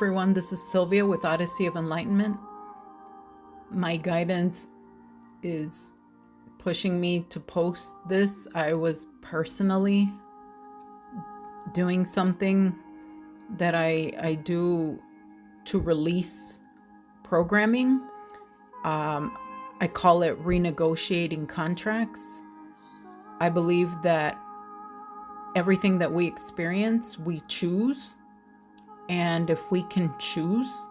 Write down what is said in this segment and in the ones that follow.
everyone. This is Sylvia with Odyssey of Enlightenment. My guidance is pushing me to post this. I was personally doing something that I do to release programming. I call it renegotiating contracts. I believe that everything that we experience, we choose. And if we can choose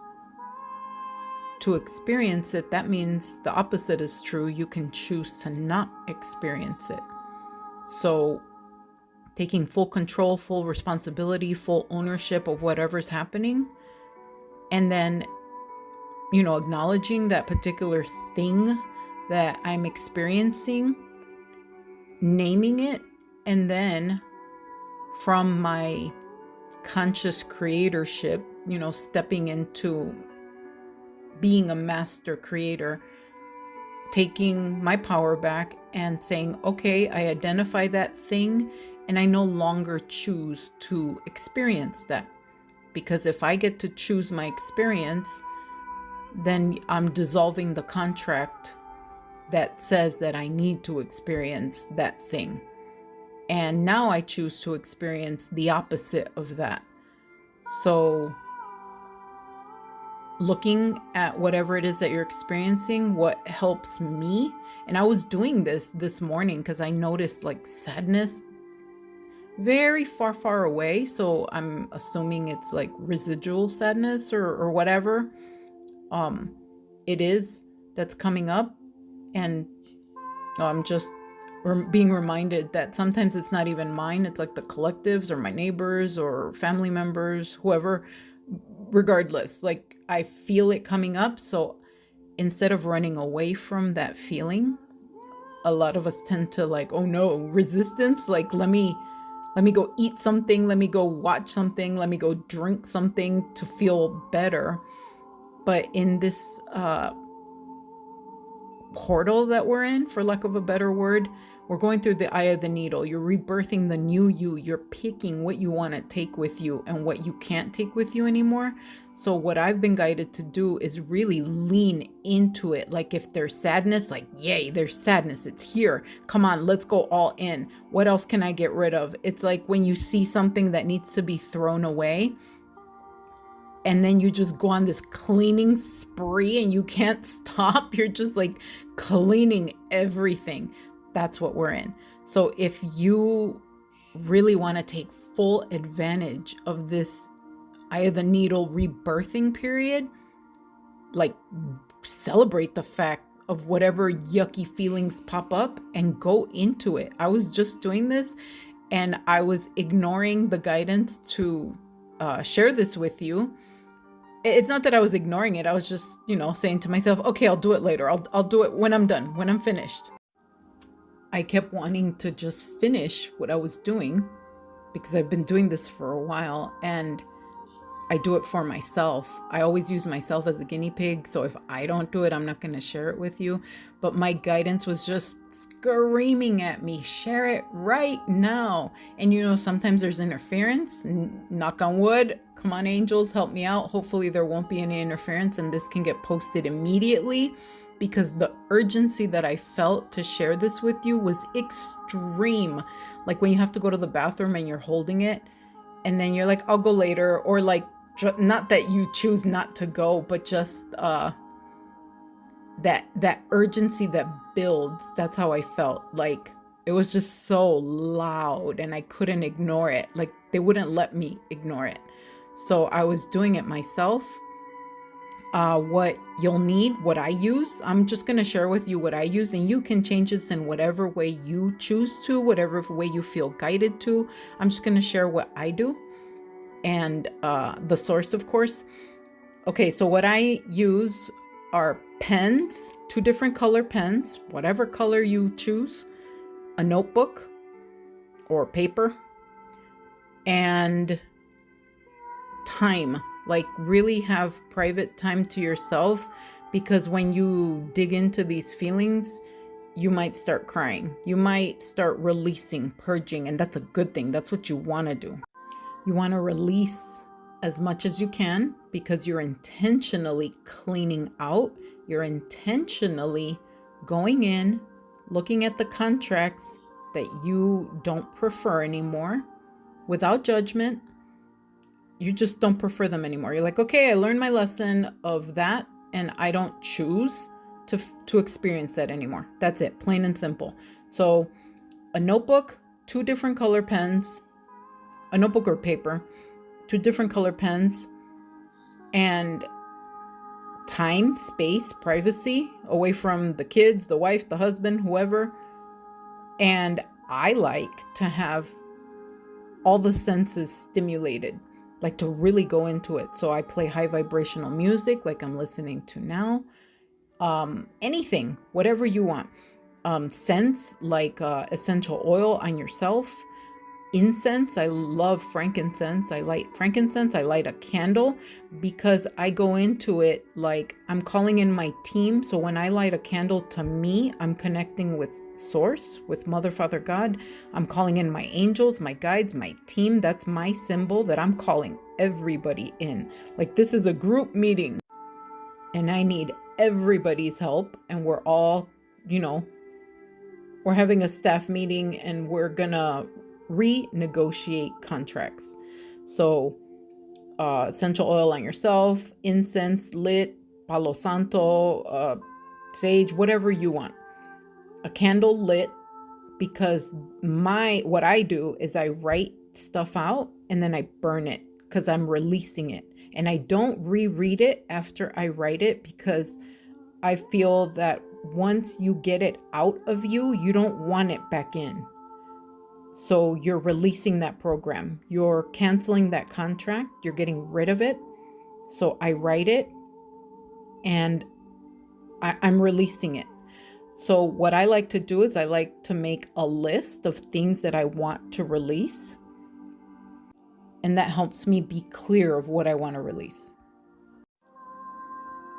to experience it, that means the opposite is true. You can choose to not experience it. So taking full control, full responsibility, full ownership of whatever's happening, and then, acknowledging that particular thing that I'm experiencing, naming it, and then from my conscious creatorship, stepping into being a master creator, taking my power back and saying, okay, I identify that thing and I no longer choose to experience that. Because if I get to choose my experience, then I'm dissolving the contract that says that I need to experience that thing. And now I choose to experience the opposite of that. So looking at whatever it is that you're experiencing, what helps me, and I was doing this morning because I noticed like sadness very far away. So I'm assuming it's like residual sadness or whatever it is that's coming up. And I'm just being reminded that sometimes it's not even mine. It's like the collectives or my neighbors or family members, whoever, regardless, like I feel it coming up. So instead of running away from that feeling, a lot of us tend to like, oh no, resistance. Like, let me go eat something. Let me go watch something. Let me go drink something to feel better. But in this, portal that we're in, for lack of a better word, we're going through the eye of the needle. You're rebirthing the new you. You're picking what you want to take with you and what you can't take with you anymore. So what I've been guided to do is really lean into it. Like if there's sadness, like, yay, there's sadness. It's here. Come on, let's go all in. What else can I get rid of? It's like when you see something that needs to be thrown away, and then you just go on this cleaning spree and you can't stop. You're just like cleaning everything. That's what we're in. So if you really want to take full advantage of this eye of the needle rebirthing period, like celebrate the fact of whatever yucky feelings pop up and go into it. I was just doing this and I was ignoring the guidance to share this with you. It's not that I was ignoring it. I was just, saying to myself, okay, I'll do it later. I'll do it when I'm done, when I'm finished. I kept wanting to just finish what I was doing because I've been doing this for a while and I do it for myself. I always use myself as a guinea pig. So if I don't do it, I'm not going to share it with you. But my guidance was just screaming at me, share it right now. And sometimes there's interference. Knock on wood. Come on, angels, help me out. Hopefully there won't be any interference and this can get posted immediately, because the urgency that I felt to share this with you was extreme. Like when you have to go to the bathroom and you're holding it and then you're like, I'll go later, or like, not that you choose not to go, but just that urgency that builds. That's how I felt. Like it was just so loud and I couldn't ignore it. Like they wouldn't let me ignore it. So I was doing it myself. What you'll need, what I use, I'm just going to share with you what I use, and you can change this in whatever way you choose to, whatever way you feel guided to. I'm just going to share what I do and the source, of course. Okay, so what I use are pens, 2 different color pens, whatever color you choose, a notebook or paper, and time. Like really have private time to yourself, because when you dig into these feelings, you might start crying. You might start releasing, purging, and that's a good thing. That's what you want to do. You want to release as much as you can, because you're intentionally cleaning out. You're intentionally going in, looking at the contracts that you don't prefer anymore without judgment. You just don't prefer them anymore. You're like, okay, I learned my lesson of that, and I don't choose to experience that anymore. That's it, plain and simple. So a notebook, 2 different color pens, a notebook or paper, 2 different color pens, and time, space, privacy, away from the kids, the wife, the husband, whoever. And I like to have all the senses stimulated, like to really go into it. So I play high vibrational music like I'm listening to now. Anything, whatever you want. Scents like essential oil on yourself. Incense, I love frankincense. I light frankincense. I light a candle because I go into it like I'm calling in my team. So when I light a candle, to me, I'm connecting with Source, with Mother, Father, God. I'm calling in my angels, my guides, my team. That's my symbol that I'm calling everybody in. Like, this is a group meeting and I need everybody's help. And we're all, we're having a staff meeting and we're gonna renegotiate contracts. So essential oil on yourself, incense lit, palo santo, sage, whatever you want. A candle lit, because what I do is I write stuff out and then I burn it because I'm releasing it. And I don't reread it after I write it, because I feel that once you get it out of you, you don't want it back in. So you're releasing that program. You're canceling that contract. You're getting rid of it. So I write it and I'm releasing it. So what I like to do is I like to make a list of things that I want to release. And that helps me be clear of what I want to release.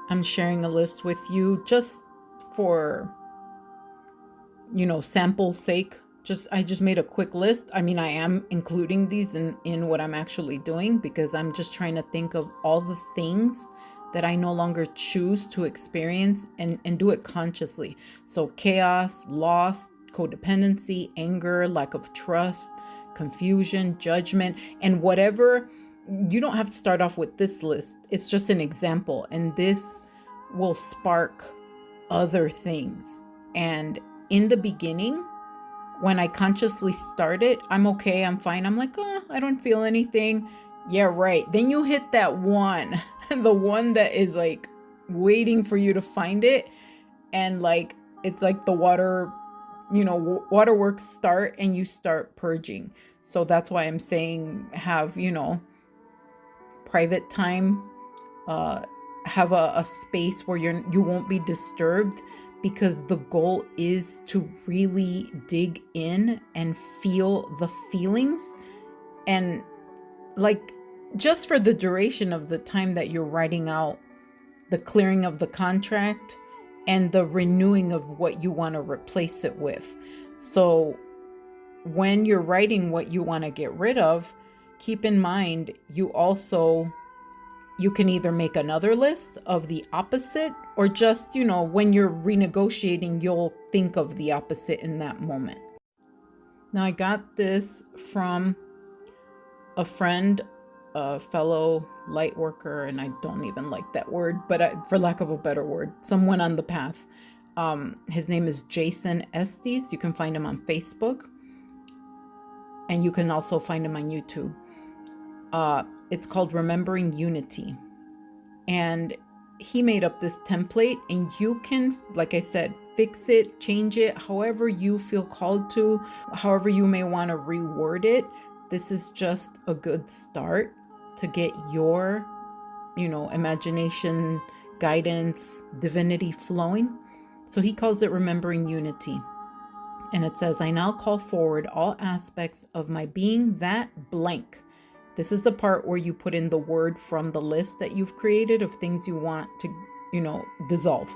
I'm sharing a list with you just for, sample sake. I just made a quick list. I mean, I am including these in what I'm actually doing, because I'm just trying to think of all the things that I no longer choose to experience and do it consciously. So chaos, loss, codependency, anger, lack of trust, confusion, judgment, and whatever. You don't have to start off with this list. It's just an example. And this will spark other things. And in the beginning, when I consciously start it, I'm okay, I'm fine. I'm like, I don't feel anything. Yeah, right. Then you hit that one, the one that is like waiting for you to find it. And like, it's like the waterworks start and you start purging. So that's why I'm saying have, private time, have a space where you won't be disturbed, because the goal is to really dig in and feel the feelings. And like, just for the duration of the time that you're writing out the clearing of the contract and the renewing of what you want to replace it with. So when you're writing what you want to get rid of, keep in mind, you can either make another list of the opposite, or just, when you're renegotiating, you'll think of the opposite in that moment. Now, I got this from a friend, a fellow light worker, and I don't even like that word, but for lack of a better word, someone on the path. His name is Jason Estes. You can find him on Facebook, and you can also find him on YouTube. It's called Remembering Unity. And he made up this template, and you can, like I said, fix it, change it, however you feel called to, however you may want to reword it. This is just a good start to get your, imagination, guidance, divinity flowing. So he calls it Remembering Unity. And it says, I now call forward all aspects of my being that blank. This is the part where you put in the word from the list that you've created of things you want to, dissolve.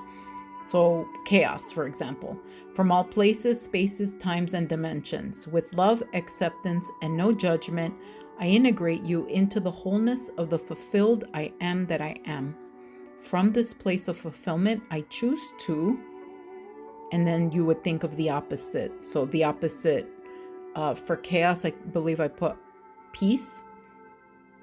So chaos, for example, from all places, spaces, times, and dimensions, with love, acceptance, and no judgment, I integrate you into the wholeness of the fulfilled I am that I am. From this place of fulfillment, I choose to, and then you would think of the opposite. So the opposite for chaos, I believe I put peace.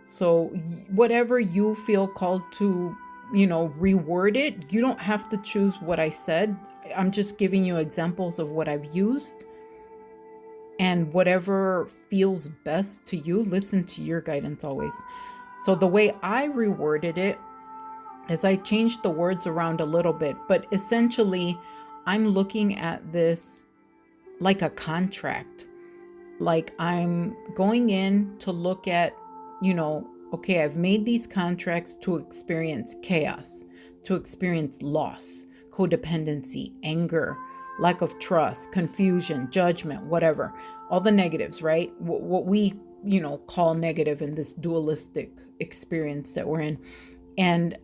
So whatever you feel called to, reword it, you don't have to choose what I said. I'm just giving you examples of what I've used. And whatever feels best to you, listen to your guidance always. So the way I reworded it is I changed the words around a little bit, but essentially I'm looking at this like a contract. Like I'm going in to look at, okay, I've made these contracts to experience chaos, to experience loss, codependency, anger, lack of trust, confusion, judgment, whatever, all the negatives, right? What we, call negative in this dualistic experience that we're in. And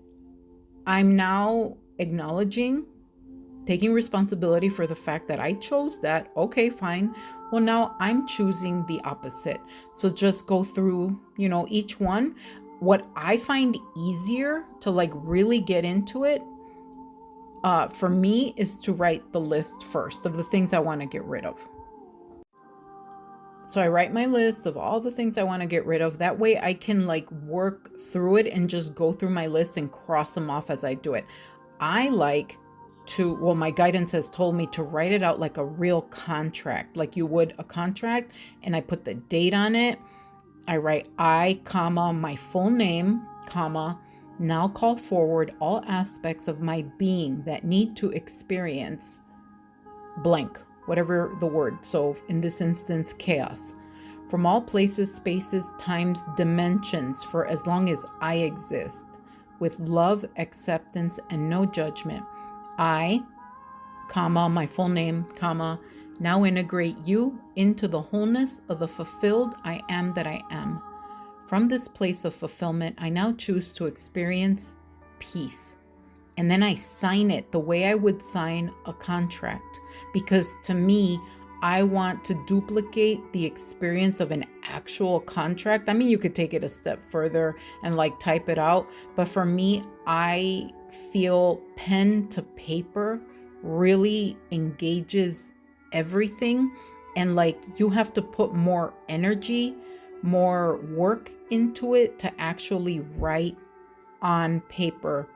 I'm now acknowledging, taking responsibility for the fact that I chose that. Okay, fine. Well, now I'm choosing the opposite. So just go through, each one. What I find easier to really get into it, for me, is to write the list first of the things I want to get rid of. So I write my list of all the things I want to get rid of. That way I can work through it and just go through my list and cross them off as I do it. I like to, my guidance has told me to write it out like a real contract, like you would a contract, and I put the date on it. I write I, comma, my full name, comma, now call forward all aspects of my being that need to experience blank, whatever the word. So in this instance, chaos. From all places, spaces, times, dimensions, for as long as I exist, with love, acceptance, and no judgment. I, comma, my full name, comma, now integrate you into the wholeness of the fulfilled I am that I am. From this place of fulfillment, I now choose to experience peace. And then I sign it the way I would sign a contract, because to me, I want to duplicate the experience of an actual contract. I mean, you could take it a step further and type it out. But for me, I feel pen to paper really engages everything. And you have to put more energy, more work into it to actually write on paper.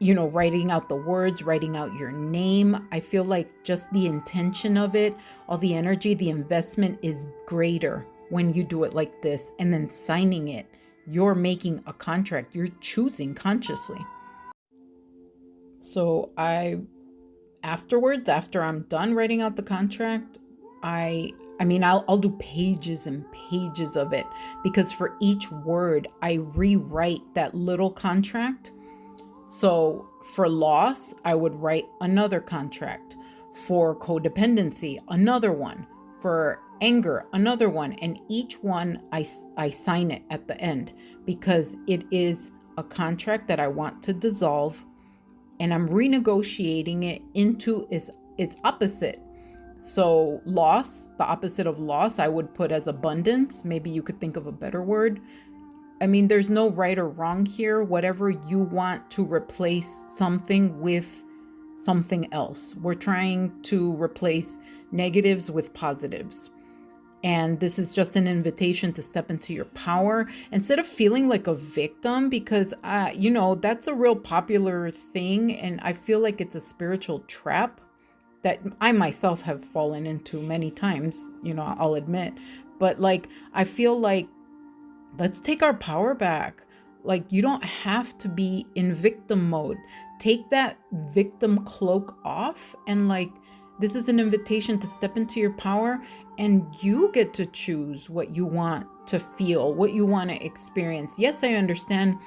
Writing out the words, writing out your name. I feel like just the intention of it, all the energy, the investment is greater when you do it like this. And then signing it, you're making a contract. You're choosing consciously. So afterwards, after I'm done writing out the contract, I'll do pages and pages of it, because for each word, I rewrite that little contract. So for loss, I would write another contract. For codependency, another one. For anger, another one. And each one, I sign it at the end, because it is a contract that I want to dissolve, and I'm renegotiating it into its opposite. So loss, the opposite of loss, I would put as abundance. Maybe you could think of a better word. There's no right or wrong here. Whatever you want to replace something with something else. We're trying to replace negatives with positives. And this is just an invitation to step into your power instead of feeling like a victim, because, that's a real popular thing. And I feel like it's a spiritual trap that I myself have fallen into many times, I'll admit. But I feel like, let's take our power back. You don't have to be in victim mode. Take that victim cloak off, and this is an invitation to step into your power, and you get to choose what you want to feel, what you want to experience. Yes, I understand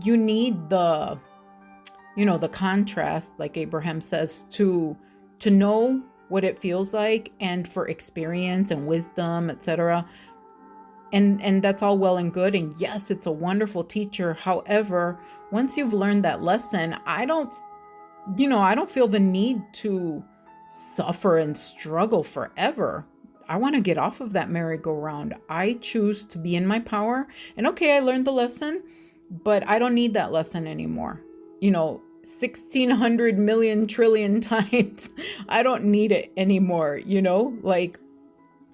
you need the contrast, like Abraham says, to know what it feels like, and for experience and wisdom, etc. And that's all well and good. And yes, it's a wonderful teacher. However, once you've learned that lesson, I don't feel the need to suffer and struggle forever. I want to get off of that merry-go-round. I choose to be in my power. And okay, I learned the lesson, but I don't need that lesson anymore. 1,600 million trillion times. I don't need it anymore, like,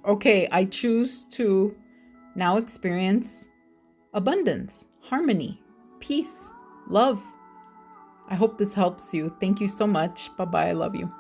okay, I choose to now experience abundance, harmony, peace, love. I hope this helps you. Thank you so much. Bye-bye. I love you.